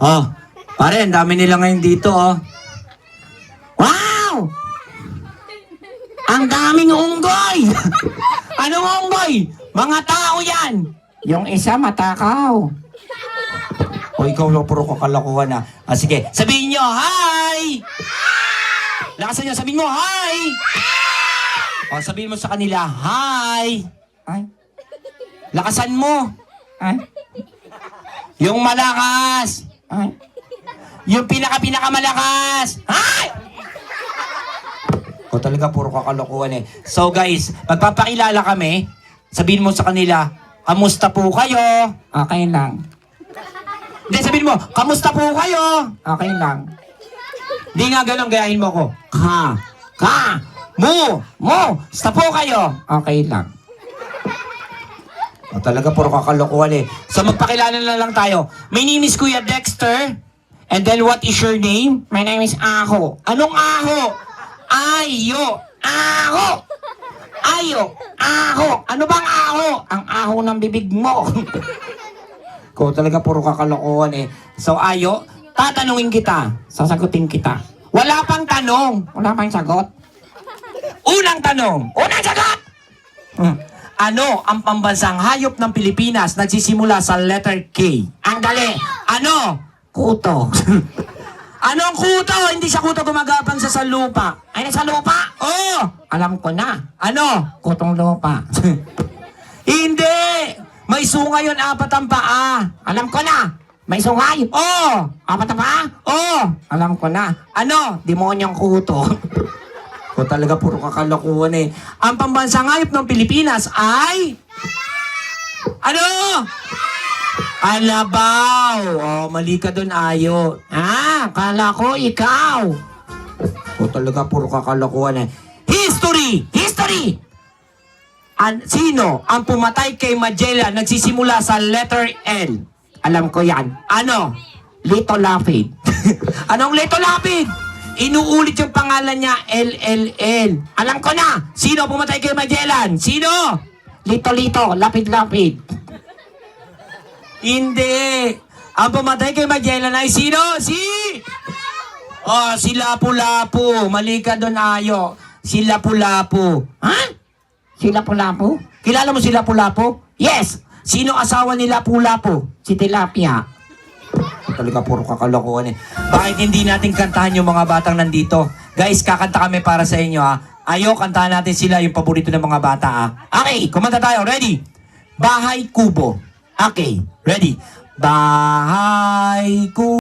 Oh, pare, ang dami nila ngayon dito, oh. Wow! Ang daming unggoy! Anong unggoy? Mga tao yan! Yung isa matakaw. O ikaw lang, puro kakalakuhan na. Ah, sige, sabihin nyo, hi! Lakasan nyo, sabihin mo, hi! O, sabihin mo sa kanila, hi! Hi? Lakasan mo! Hi? Yung malakas! Hi? Yung pinaka-malakas! Hi! O talaga, puro kakalokohan eh. So guys, magpapakilala kami. Sabihin mo sa kanila, kamusta po kayo? Okay lang. Hindi, sabihin mo, kamusta po kayo? Okay lang. Hindi nga ganun, gayahin mo ko. Sta po kayo? Okay lang. O talaga, puro kakalokohan eh. So magpakilala na lang tayo. My name is Kuya Dexter. And then what is your name? My name is Aho. Anong Aho? Ayo. Aho. Ayo. Aho. Ano bang aho? Ang aho ng bibig mo. Ko talaga puro kakalokohan eh. So ayo, tatanungin kita. Sasagutin kita. Wala pang tanong. Wala pang sagot. Unang tanong. Unang sagot! Ano ang pambansang hayop ng Pilipinas nagsisimula sa letter K? Ang dali. Ano? Kuto. Anong kuto? Hindi siya kuto, gumagapang sa lupa. Ay, nasa lupa? Oo. Alam ko na. Ano? Kutong lupa. Hindi. May sungay yun, 4 ang paa. Alam ko na. May sungay? Oo. 4 ang paa? Oo. Alam ko na. Ano? Demonyong kuto. O talaga, puro kakalokohan eh. Ang pambansang hayop ng Pilipinas ay... Ano? Alabaw. Oh, mali ka doon, Ayo. Kala ko ikaw. O talaga, puro kakalokohan eh. History! History! Sino ang pumatay kay Magellan nagsisimula sa letter L? Alam ko yan. Ano? Lito Lapid. Anong Lito Lapid? Inuulit yung pangalan niya, LLL. Alam ko na. Sino pumatay kay Magellan? Sino? Lito, Lapid. Hindi. Ang pumatay kay Magellan ay sino? Si Lapu-Lapu. Mali ka doon, Ayo. Si Lapu-Lapu. Ha? Si Lapu-Lapu? Kilala mo si Lapu-Lapu? Yes. Sino asawa ni Lapu-Lapu? Si Tilapia. Talaga, puro kakalokohan eh. Bakit hindi natin kantahan yung mga batang nandito? Guys, kakanta kami para sa inyo ha. Ayo, kantahan natin sila yung paborito ng mga bata ha. Okay, kumanta tayo. Ready? Bahay Kubo. Okay, ready? Bahay Kubo.